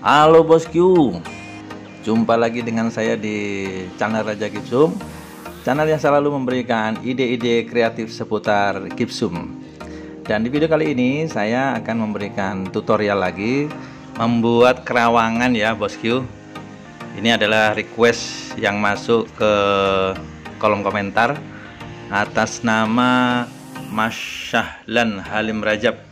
Halo bosku, jumpa lagi dengan saya di channel Raja Gipsum, channel yang selalu memberikan ide-ide kreatif seputar gipsum. Dan di video kali ini saya akan memberikan tutorial lagi membuat kerawangan ya bosku. Ini adalah request yang masuk ke kolom komentar atas nama Mas Syahlan Halim Rajab.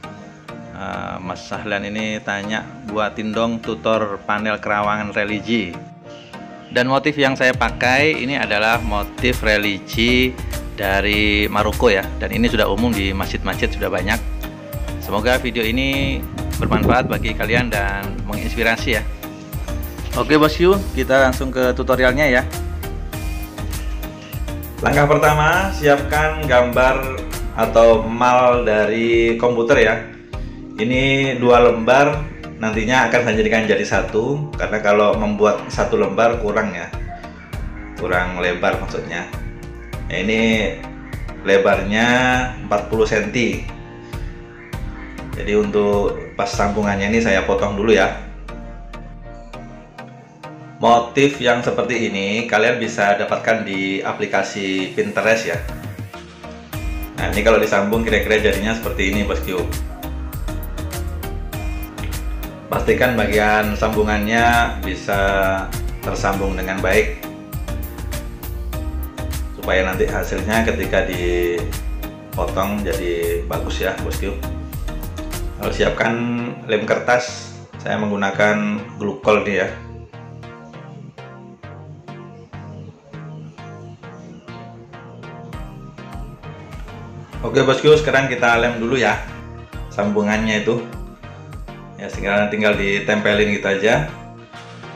Mas Sahlan ini tanya buatin dong tutor panel kerawangan religi, dan motif yang saya pakai ini adalah motif religi dari Maroko ya, dan ini sudah umum di masjid-masjid, sudah banyak. Semoga video ini bermanfaat bagi kalian dan menginspirasi ya. Oke bosku, kita langsung ke tutorialnya ya. Langkah pertama, siapkan gambar atau mal dari komputer ya. Ini 2 lembar, nantinya akan saya jadikan jadi satu, karena kalau membuat satu lembar kurang ya, kurang lebar maksudnya. Nah, ini lebarnya 40 cm. Jadi untuk pas sambungannya ini saya potong dulu ya. Motif yang seperti ini kalian bisa dapatkan di aplikasi Pinterest ya. Nah, ini kalau disambung kira-kira jadinya seperti ini bosku. Pastikan bagian sambungannya bisa tersambung dengan baik, supaya nanti hasilnya ketika dipotong jadi bagus ya bosku. Lalu siapkan lem kertas, saya menggunakan glukol nih ya. Oke bosku, sekarang kita lem dulu ya sambungannya itu ya, sekarang tinggal ditempelin gitu aja.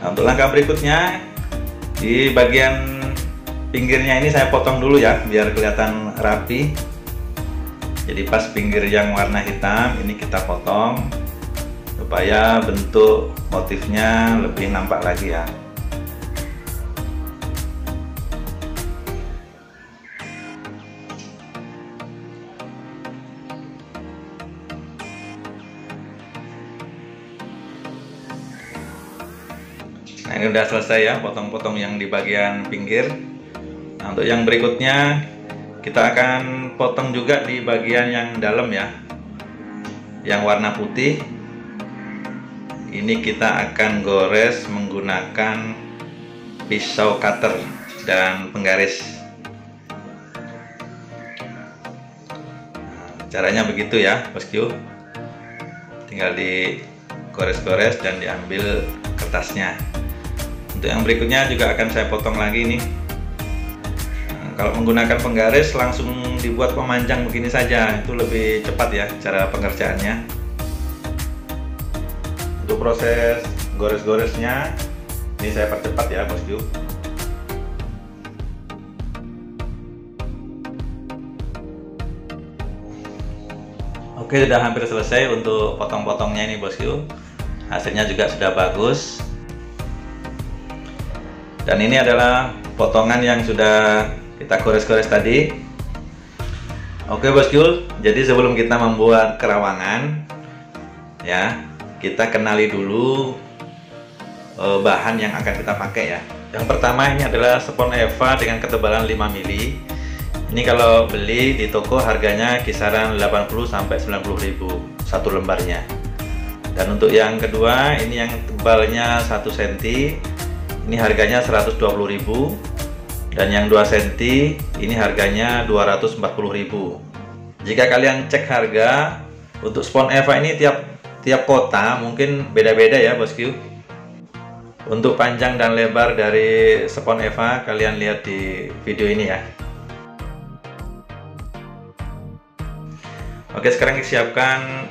Nah, untuk langkah berikutnya, di bagian pinggirnya ini saya potong dulu ya biar kelihatan rapi. Jadi pas pinggir yang warna hitam ini kita potong supaya bentuk motifnya lebih nampak lagi ya. Nah, ini udah selesai ya potong-potong yang di bagian pinggir. Nah, untuk yang berikutnya kita akan potong juga di bagian yang dalam ya, yang warna putih. Ini kita akan gores menggunakan pisau cutter dan penggaris. Nah, caranya begitu ya bosku, tinggal digores-gores dan diambil kertasnya. Untuk yang berikutnya juga akan saya potong lagi nih. Nah, kalau menggunakan penggaris langsung dibuat pemanjang begini saja, itu lebih cepat ya cara pengerjaannya. Untuk proses gores-goresnya ini saya percepat ya bosku. Oke, sudah hampir selesai untuk potong-potongnya ini bosku. Hasilnya juga sudah bagus. Dan ini adalah potongan yang sudah kita gores-gores tadi. Oke bosku, jadi sebelum kita membuat kerawangan ya, kita kenali dulu bahan yang akan kita pakai ya. Yang pertama ini adalah spons Eva dengan ketebalan 5 mili. Ini kalau beli di toko harganya kisaran 80-90 ribu satu lembarnya. Dan untuk yang kedua ini yang tebalnya 1 cm, ini harganya 120.000, dan yang 2 cm ini harganya 240.000. Jika kalian cek harga untuk spons Eva ini tiap kota mungkin beda-beda ya bosku. Untuk panjang dan lebar dari spons Eva kalian lihat di video ini ya. Oke, sekarang kita siapkan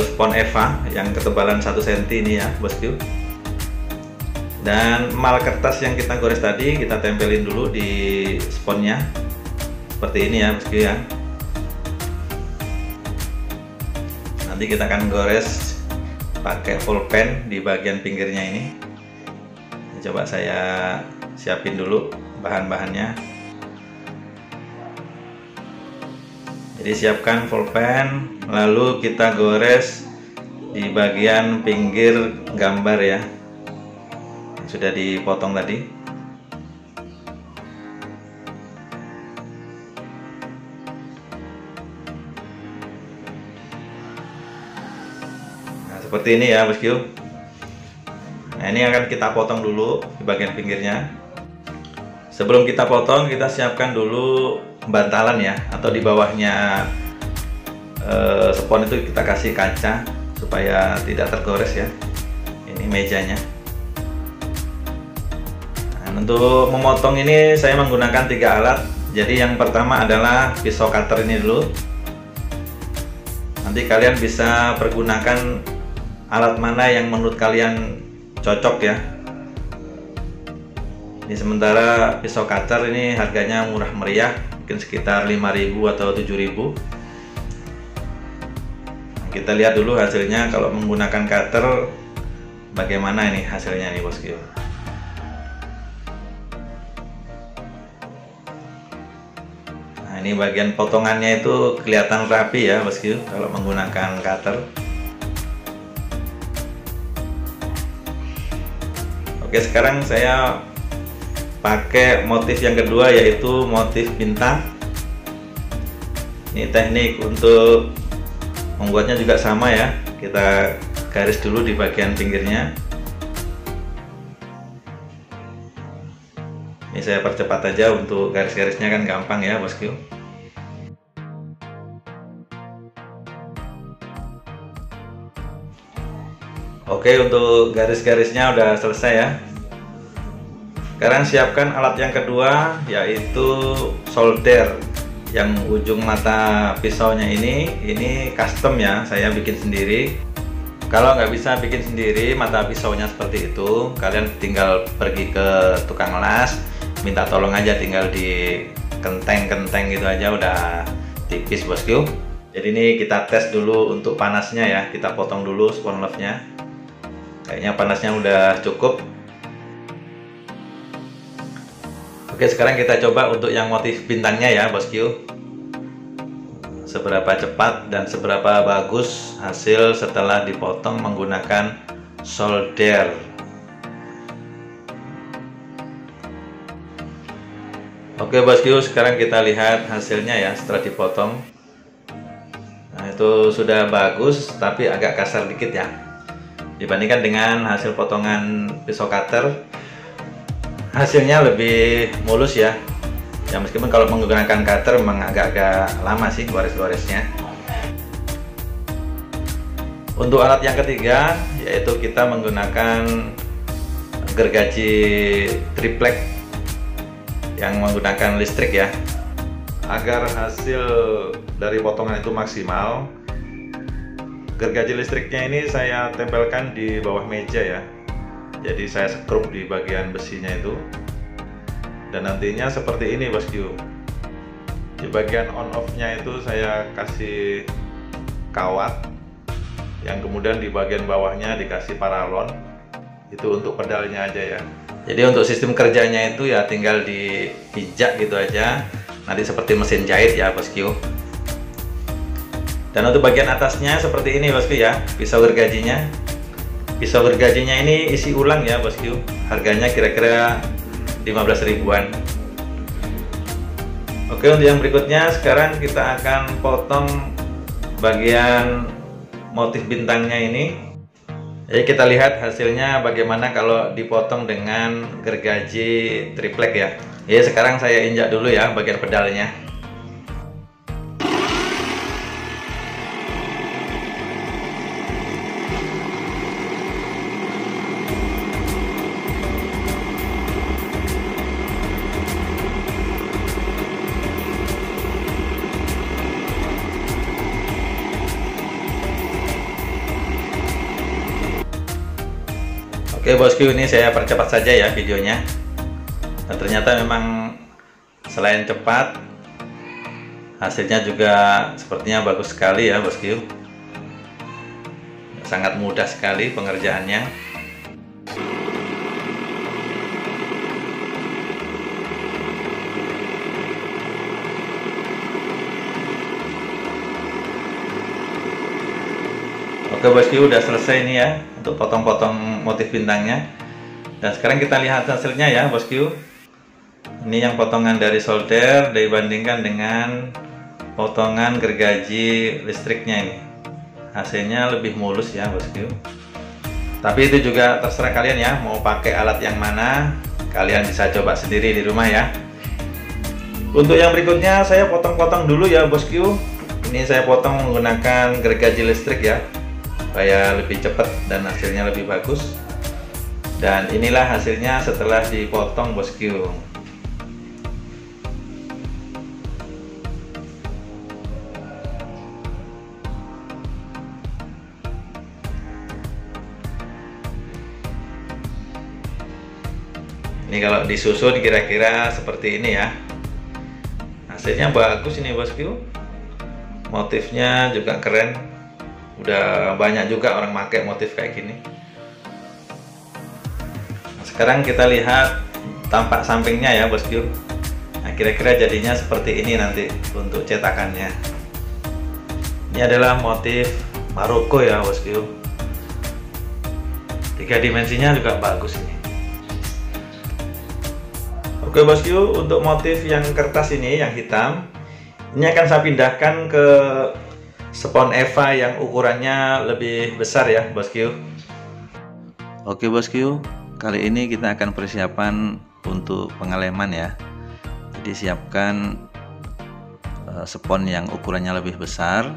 spons Eva yang ketebalan 1 cm ini ya bosku. Dan mal kertas yang kita gores tadi kita tempelin dulu di sponsnya seperti ini ya bosku ya. Nanti kita akan gores pakai pulpen di bagian pinggirnya ini. Coba saya siapin dulu bahan-bahannya. Jadi siapkan pulpen, lalu kita gores di bagian pinggir gambar ya, sudah dipotong tadi. Nah, seperti ini ya bosku. Nah, ini akan kita potong dulu di bagian pinggirnya. Sebelum kita potong, kita siapkan dulu bantalan ya, atau di bawahnya spons itu kita kasih kaca supaya tidak tergores ya. Ini mejanya. Nah, untuk memotong ini saya menggunakan 3 alat. Jadi yang pertama adalah pisau cutter ini dulu. Nanti kalian bisa pergunakan alat mana yang menurut kalian cocok ya. Ini sementara pisau cutter ini harganya murah meriah, mungkin sekitar 5.000 atau 7.000. Kita lihat dulu hasilnya kalau menggunakan cutter bagaimana ini hasilnya nih bosku. Nah, ini bagian potongannya itu kelihatan rapi ya bosku kalau menggunakan cutter. Oke, sekarang saya pakai motif yang kedua, yaitu motif bintang. Ini teknik untuk membuatnya juga sama ya, kita garis dulu di bagian pinggirnya. Ini saya percepat aja untuk garis-garisnya kan gampang ya bosku. Oke, untuk garis-garisnya udah selesai ya. Sekarang siapkan alat yang kedua, yaitu solder. Yang ujung mata pisaunya ini custom ya, saya bikin sendiri. Kalau nggak bisa bikin sendiri mata pisaunya seperti itu, kalian tinggal pergi ke tukang las, minta tolong aja, tinggal di kenteng-kenteng gitu aja, udah tipis bosku. Jadi ini kita tes dulu untuk panasnya ya, kita potong dulu spons love-nya. Kayaknya panasnya udah cukup. Oke, sekarang kita coba untuk yang motif bintangnya ya bosku. Seberapa cepat dan seberapa bagus hasil setelah dipotong menggunakan solder. Oke bosku, sekarang kita lihat hasilnya ya setelah dipotong. Nah, itu sudah bagus tapi agak kasar dikit ya, dibandingkan dengan hasil potongan pisau cutter. Hasilnya lebih mulus ya. Ya meskipun kalau menggunakan cutter memang agak-agak lama sih gores-goresnya. Untuk alat yang ketiga, yaitu kita menggunakan gergaji triplek yang menggunakan listrik ya. Agar hasil dari potongan itu maksimal, gergaji listriknya ini saya tempelkan di bawah meja ya. Jadi saya skrup di bagian besinya itu, dan nantinya seperti ini bosku. Di bagian on off nya itu saya kasih kawat, yang kemudian di bagian bawahnya dikasih paralon. Itu untuk pedalnya aja ya. Jadi untuk sistem kerjanya itu ya tinggal dipijak gitu aja, nanti seperti mesin jahit ya bosku. Dan untuk bagian atasnya seperti ini bosku ya, pisau gergajinya. Pisau gergajinya ini isi ulang ya bosku, harganya kira-kira 15 ribuan. Oke, untuk yang berikutnya sekarang kita akan potong bagian motif bintangnya ini. Jadi kita lihat hasilnya bagaimana kalau dipotong dengan gergaji triplek ya. Jadi sekarang saya injak dulu ya bagian pedalnya. Oke bosku, ini saya percepat saja ya videonya. Dan ternyata memang selain cepat, hasilnya juga sepertinya bagus sekali ya bosku. Sangat mudah sekali pengerjaannya. Oke bosku, udah selesai nih ya untuk potong-potong motif bintangnya. Dan sekarang kita lihat hasilnya ya bosku. Ini yang potongan dari solder dibandingkan dengan potongan gergaji listriknya ini. Hasilnya lebih mulus ya bosku. Tapi itu juga terserah kalian ya, mau pakai alat yang mana, kalian bisa coba sendiri di rumah ya. Untuk yang berikutnya saya potong-potong dulu ya bosku. Ini saya potong menggunakan gergaji listrik ya, supaya lebih cepat dan hasilnya lebih bagus. Dan inilah hasilnya setelah dipotong bosku. Ini kalau disusun kira-kira seperti ini ya. Hasilnya bagus ini bosku. Motifnya juga keren. Udah banyak juga orang pakai motif kayak gini. Nah, sekarang kita lihat tampak sampingnya ya bosku. Nah, kira-kira jadinya seperti ini nanti untuk cetakannya. Ini adalah motif Maroko ya bosku. 3 dimensinya juga bagus ini. Oke bosku, untuk motif yang kertas ini yang hitam, ini akan saya pindahkan ke spons Eva yang ukurannya lebih besar ya bosku. Oke bosku, kali ini kita akan persiapan untuk pengeleman ya. Jadi siapkan spons yang ukurannya lebih besar.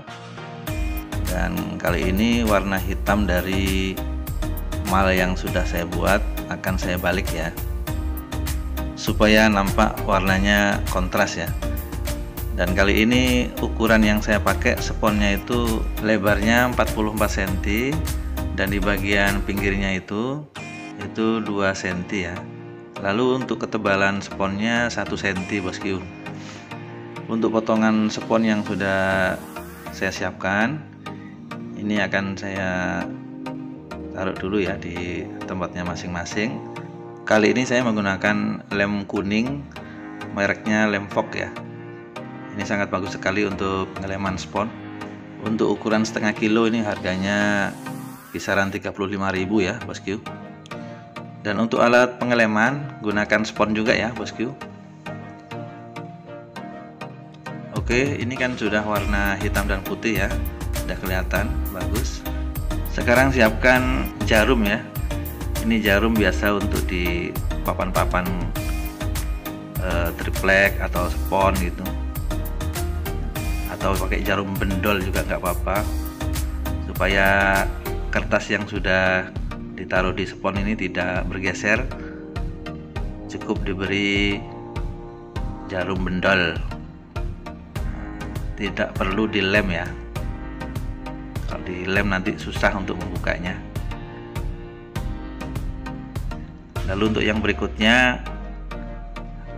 Dan kali ini warna hitam dari mal yang sudah saya buat akan saya balik ya, supaya nampak warnanya kontras ya. Dan kali ini ukuran yang saya pakai sponsnya itu lebarnya 44 cm dan di bagian pinggirnya itu 2 cm ya. Lalu untuk ketebalan sponsnya 1 cm bosku. Untuk potongan spons yang sudah saya siapkan, ini akan saya taruh dulu ya di tempatnya masing-masing. Kali ini saya menggunakan lem kuning, mereknya lem Fox ya. Ini sangat bagus sekali untuk pengeleman spons. Untuk ukuran setengah kilo ini harganya kisaran 35.000 ya bosku. Dan untuk alat pengeleman gunakan spons juga ya bosku. Oke, ini kan sudah warna hitam dan putih ya, sudah kelihatan bagus. Sekarang siapkan jarum ya. Ini jarum biasa untuk di papan-papan triplek atau spons gitu, atau pakai jarum bendol juga nggak apa-apa, supaya kertas yang sudah ditaruh di spons ini tidak bergeser. Cukup diberi jarum bendol, tidak perlu dilem ya. Kalau dilem nanti susah untuk membukanya. Lalu untuk yang berikutnya,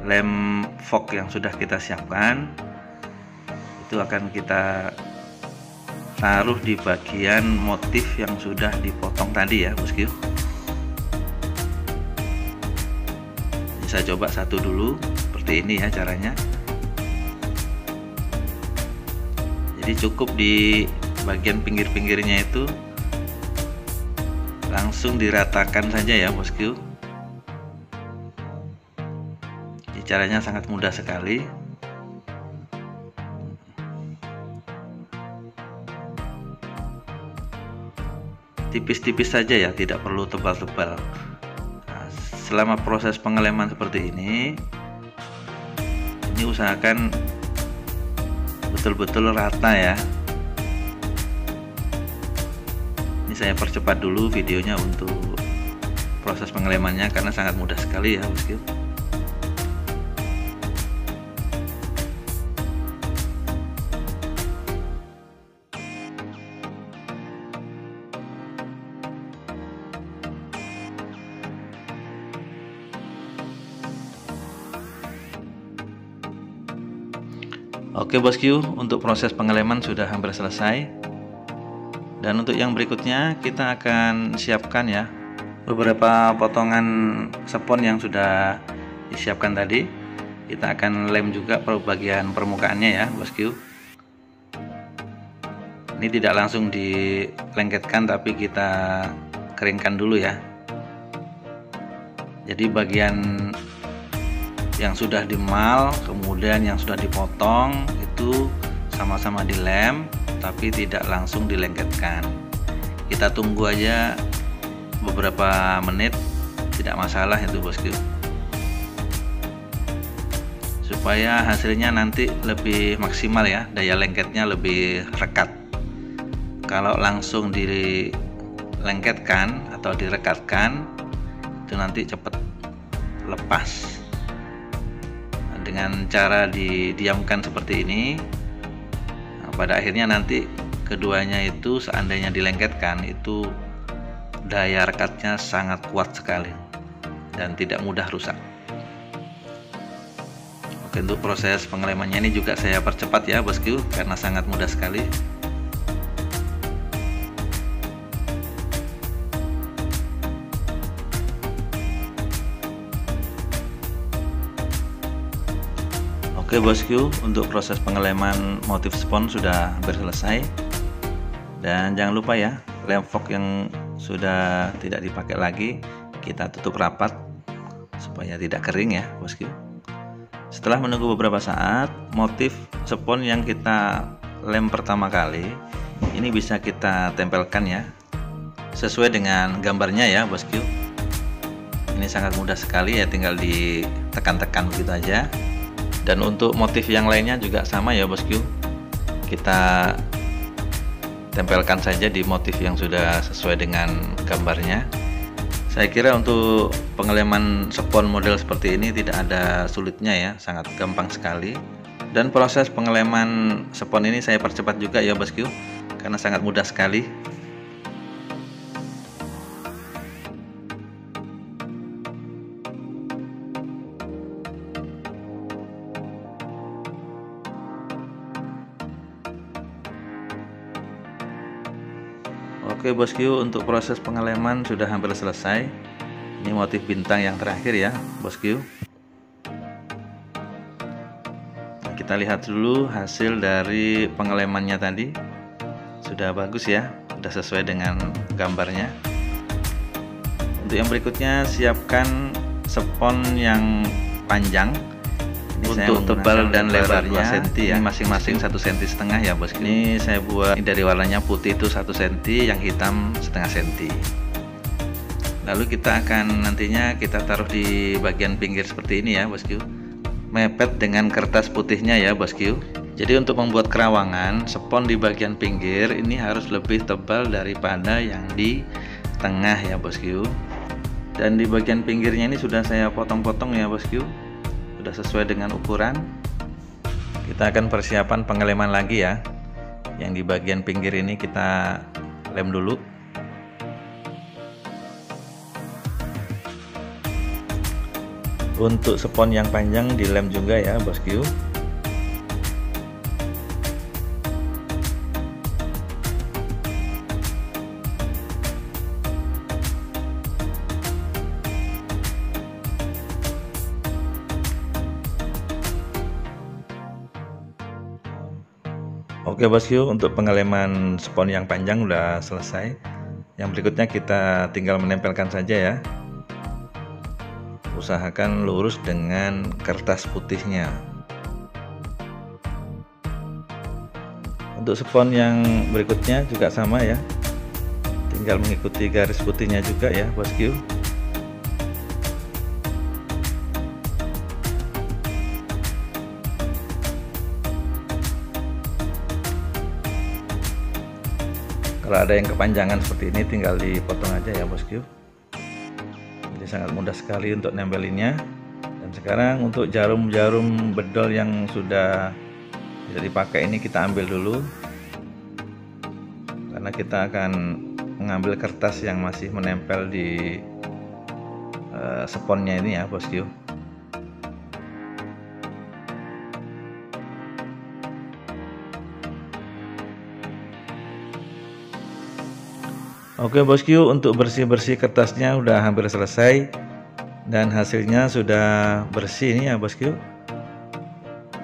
lem Fox yang sudah kita siapkan itu akan kita taruh di bagian motif yang sudah dipotong tadi ya bosku. Ini saya coba satu dulu, seperti ini ya caranya. Jadi cukup di bagian pinggir-pinggirnya itu langsung diratakan saja ya bosku. Caranya sangat mudah sekali. Tipis-tipis saja ya, tidak perlu tebal-tebal. Nah, selama proses pengeleman seperti ini usahakan betul-betul rata ya. Ini saya percepat dulu videonya untuk proses pengelemannya karena sangat mudah sekali ya bosku. Oke bosku, untuk proses pengeleman sudah hampir selesai. Dan untuk yang berikutnya kita akan siapkan ya beberapa potongan spons yang sudah disiapkan tadi. Kita akan lem juga bagian permukaannya ya bosku. Ini Ini tidak langsung dilengketkan, tapi kita keringkan dulu ya. Jadi bagian yang sudah dimal, kemudian yang sudah dipotong itu sama-sama dilem, tapi tidak langsung dilengketkan. Kita tunggu aja beberapa menit, tidak masalah itu bosku, supaya hasilnya nanti lebih maksimal ya, daya lengketnya lebih rekat. Kalau langsung dilengketkan atau direkatkan itu nanti cepat lepas. Dengan cara didiamkan seperti ini, nah, pada akhirnya nanti keduanya itu seandainya dilengketkan itu daya rekatnya sangat kuat sekali dan tidak mudah rusak. Oke, untuk proses pengelemannya ini juga saya percepat ya bosku, karena sangat mudah sekali. Oke bosku, untuk proses pengeleman motif spons sudah hampir selesai. Dan jangan lupa ya, lem fok yang sudah tidak dipakai lagi kita tutup rapat supaya tidak kering ya bosku. Setelah menunggu beberapa saat, motif spons yang kita lem pertama kali ini bisa kita tempelkan ya, sesuai dengan gambarnya ya bosku. Ini sangat mudah sekali ya, tinggal ditekan-tekan begitu aja. Dan untuk motif yang lainnya juga sama ya bosku, kita tempelkan saja di motif yang sudah sesuai dengan gambarnya. Saya kira untuk pengeleman spons model seperti ini tidak ada sulitnya ya, sangat gampang sekali. Dan proses pengeleman spons ini saya percepat juga ya bosku, karena sangat mudah sekali. Oke bosku, untuk proses pengeleman sudah hampir selesai. Ini motif bintang yang terakhir ya bosku. Kita lihat dulu hasil dari pengelemannya tadi. Sudah bagus ya, sudah sesuai dengan gambarnya. Untuk yang berikutnya, siapkan spons yang panjang. Untuk tebal dan lebarnya 2 cm ya, masing-masing 1,5 cm ya bosku. Ini saya buat dari warnanya putih itu 1 cm, yang hitam setengah cm. Lalu kita akan nantinya kita taruh di bagian pinggir seperti ini ya bosku, mepet dengan kertas putihnya ya bosku. Jadi untuk membuat kerawangan, spons di bagian pinggir ini harus lebih tebal daripada yang di tengah ya bosku. Dan di bagian pinggirnya ini sudah saya potong-potong ya bosku, sudah sesuai dengan ukuran. Kita akan persiapan pengeleman lagi ya. Yang di bagian pinggir ini kita lem dulu. Untuk spons yang panjang dilem juga ya bosku. Oke bosku, untuk pengeleman spons yang panjang udah selesai. Yang berikutnya kita tinggal menempelkan saja ya. Usahakan lurus dengan kertas putihnya. Untuk spons yang berikutnya juga sama ya, tinggal mengikuti garis putihnya juga ya bosku. Kalau ada yang kepanjangan seperti ini tinggal dipotong aja ya bosku. Jadi sangat mudah sekali untuk nempelinnya. Dan sekarang untuk jarum-jarum bedol yang sudah tidak dipakai ini kita ambil dulu, karena kita akan mengambil kertas yang masih menempel di sponsnya ini ya bosku. Oke bosku, untuk bersih-bersih kertasnya udah hampir selesai dan hasilnya sudah bersih nih ya bosku.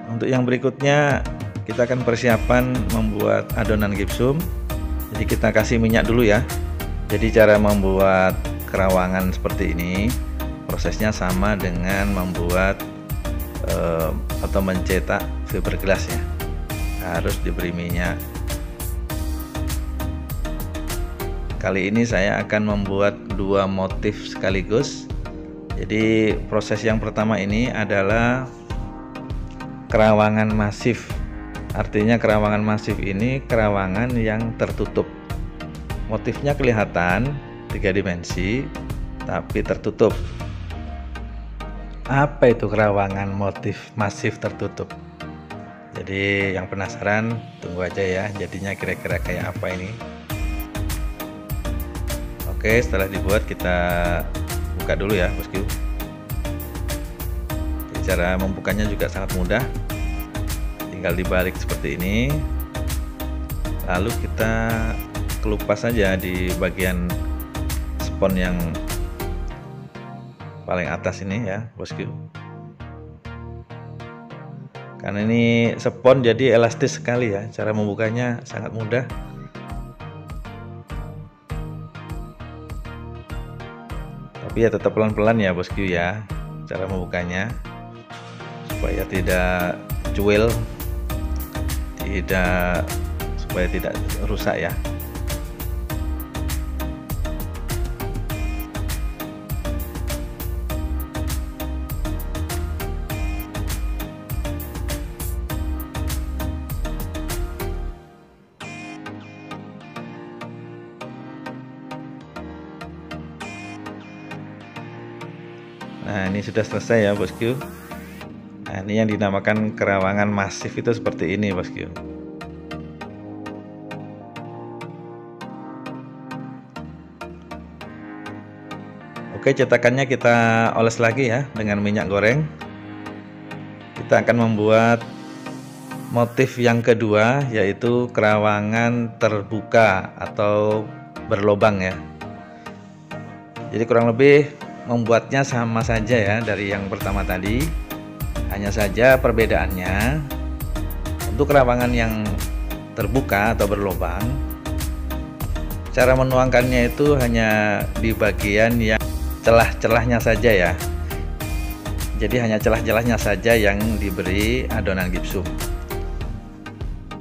Untuk yang berikutnya kita akan persiapan membuat adonan gipsum. Jadi kita kasih minyak dulu ya. Jadi cara membuat kerawangan seperti ini prosesnya sama dengan membuat atau mencetak fiberglass ya. Harus diberi minyak. Kali ini saya akan membuat dua motif sekaligus. Jadi proses yang pertama ini adalah kerawangan masif. Artinya kerawangan masif ini kerawangan yang tertutup. Motifnya kelihatan 3 dimensi tapi tertutup. Apa itu kerawangan motif masif tertutup? Jadi yang penasaran tunggu aja ya, jadinya kira-kira kayak apa ini. Oke, setelah dibuat kita buka dulu ya bosku. Cara membukanya juga sangat mudah, tinggal dibalik seperti ini, lalu kita kelupas saja di bagian spons yang paling atas ini ya bosku. Karena ini spons jadi elastis sekali ya, cara membukanya sangat mudah. Tapi ya tetap pelan-pelan ya bosku ya cara membukanya, supaya tidak cuil, supaya tidak rusak ya. Nah ini sudah selesai ya bosku. Nah ini yang dinamakan kerawangan masif itu seperti ini bosku. Oke, cetakannya kita oles lagi ya dengan minyak goreng. Kita akan membuat motif yang kedua, yaitu kerawangan terbuka atau berlobang ya. Jadi kurang lebih membuatnya sama saja ya dari yang pertama tadi, hanya saja perbedaannya untuk kerawangan yang terbuka atau berlobang, cara menuangkannya itu hanya di bagian yang celah-celahnya saja ya. Jadi hanya celah-celahnya saja yang diberi adonan gipsum.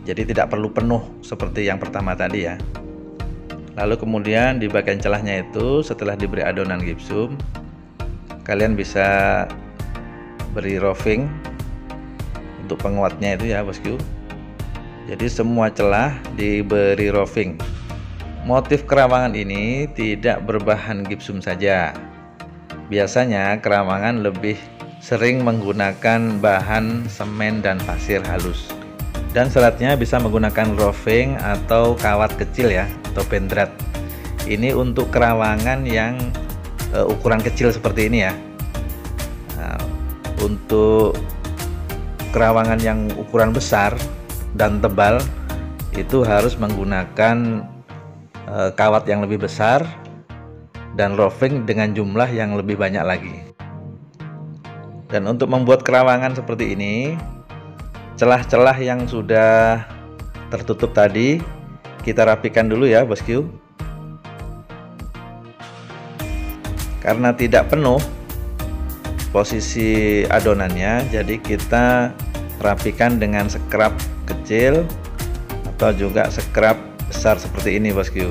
Jadi tidak perlu penuh seperti yang pertama tadi ya. Lalu kemudian di bagian celahnya itu setelah diberi adonan gipsum, kalian bisa beri roofing untuk penguatnya itu ya bosku. Jadi semua celah diberi roofing. Motif kerawangan ini tidak berbahan gipsum saja. Biasanya kerawangan lebih sering menggunakan bahan semen dan pasir halus. Dan seratnya bisa menggunakan roofing atau kawat kecil ya, atau pendrat. Ini untuk kerawangan yang ukuran kecil seperti ini ya. Nah, untuk kerawangan yang ukuran besar dan tebal itu harus menggunakan kawat yang lebih besar dan roofing dengan jumlah yang lebih banyak lagi. Dan untuk membuat kerawangan seperti ini, celah-celah yang sudah tertutup tadi kita rapikan dulu ya bosku. Karena tidak penuh posisi adonannya, jadi kita rapikan dengan scrub kecil atau juga scrub besar seperti ini bosku.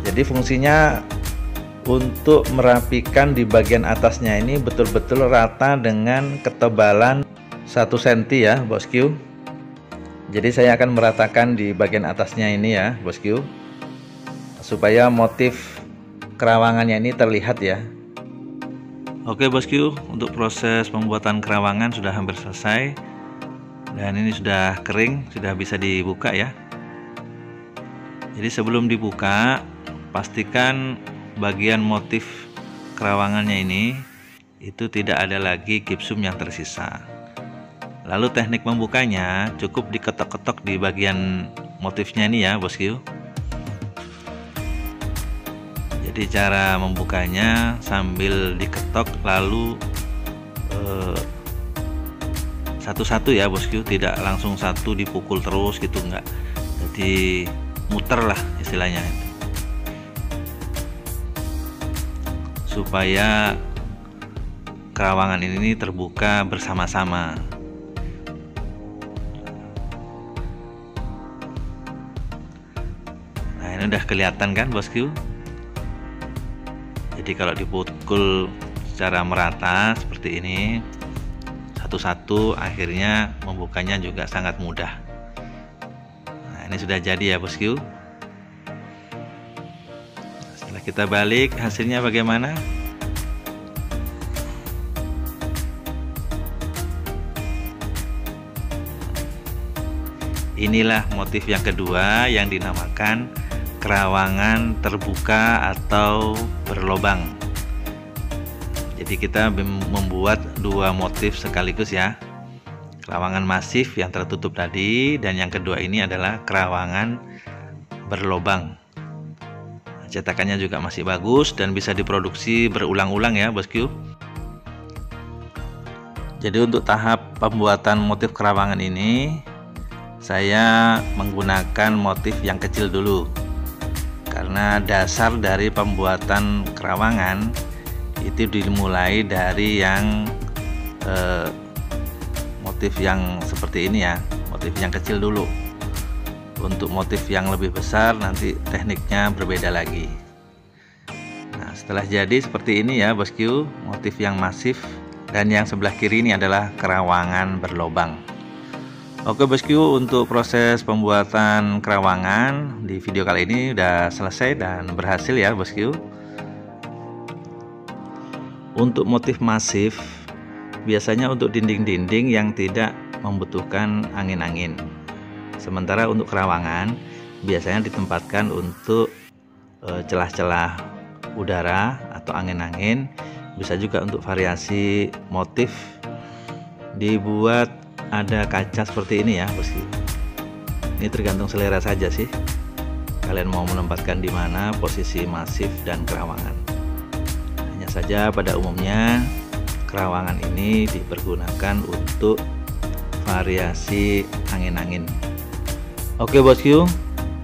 Jadi fungsinya untuk merapikan di bagian atasnya ini betul-betul rata dengan ketebalan 1 cm ya bosku. Jadi saya akan meratakan di bagian atasnya ini ya bosku, supaya motif kerawangannya ini terlihat ya. Oke bosku, untuk proses pembuatan kerawangan sudah hampir selesai. Dan ini sudah kering, sudah bisa dibuka ya. Jadi sebelum dibuka, pastikan bagian motif kerawangannya ini itu tidak ada lagi gipsum yang tersisa. Lalu teknik membukanya cukup diketok-ketok di bagian motifnya ini ya bosku. Jadi cara membukanya sambil diketok lalu satu-satu ya bosku, tidak langsung satu dipukul terus gitu, enggak. Jadi muter lah istilahnya, supaya kerawangan ini terbuka bersama-sama. Nah, ini udah kelihatan kan bosku. Jadi kalau dipukul secara merata seperti ini satu-satu, akhirnya membukanya juga sangat mudah. Nah, ini sudah jadi ya bosku. Setelah kita balik, hasilnya bagaimana? Inilah motif yang kedua yang dinamakan kerawangan terbuka atau berlobang. Jadi kita membuat dua motif sekaligus ya. Kerawangan masif yang tertutup tadi, dan yang kedua ini adalah kerawangan berlobang. Cetakannya juga masih bagus dan bisa diproduksi berulang-ulang ya bosku. Jadi untuk tahap pembuatan motif kerawangan ini, saya menggunakan motif yang kecil dulu, karena dasar dari pembuatan kerawangan itu dimulai dari yang motif yang seperti ini ya, motif yang kecil dulu. Untuk motif yang lebih besar nanti tekniknya berbeda lagi. Nah, setelah jadi seperti ini ya bosku, motif yang masif, dan yang sebelah kiri ini adalah kerawangan berlobang. Oke bosku, untuk proses pembuatan kerawangan di video kali ini udah selesai dan berhasil ya bosku. Untuk motif masif biasanya untuk dinding-dinding yang tidak membutuhkan angin-angin. Sementara untuk kerawangan biasanya ditempatkan untuk celah-celah udara atau angin-angin. Bisa juga untuk variasi motif dibuat ada kaca seperti ini ya bosku. Ini tergantung selera saja sih, kalian mau menempatkan di mana posisi masif dan kerawangan. Hanya saja pada umumnya kerawangan ini dipergunakan untuk variasi angin-angin. Oke bosku,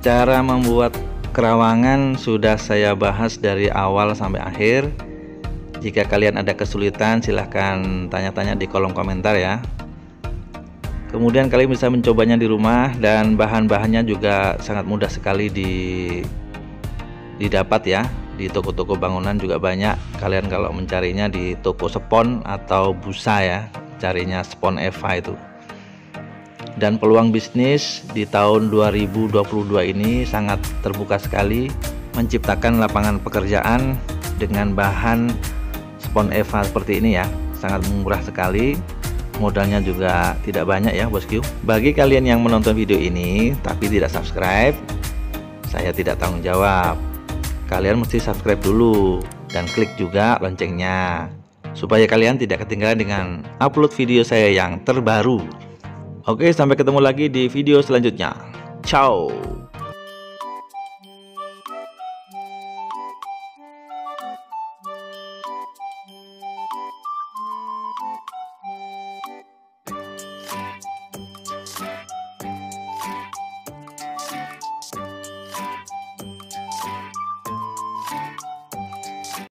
cara membuat kerawangan sudah saya bahas dari awal sampai akhir. Jika kalian ada kesulitan silahkan tanya-tanya di kolom komentar ya. Kemudian kalian bisa mencobanya di rumah, dan bahan-bahannya juga sangat mudah sekali didapat ya. Di toko-toko bangunan juga banyak. Kalian kalau mencarinya di toko spon atau busa ya, carinya spon Eva itu. Dan peluang bisnis di tahun 2022 ini sangat terbuka sekali, menciptakan lapangan pekerjaan dengan bahan spon Eva seperti ini ya. Sangat murah sekali. Modalnya juga tidak banyak ya bosku. Bagi kalian yang menonton video ini tapi tidak subscribe, saya tidak tanggung jawab. Kalian mesti subscribe dulu dan klik juga loncengnya supaya kalian tidak ketinggalan dengan upload video saya yang terbaru. Oke, sampai ketemu lagi di video selanjutnya. Ciao.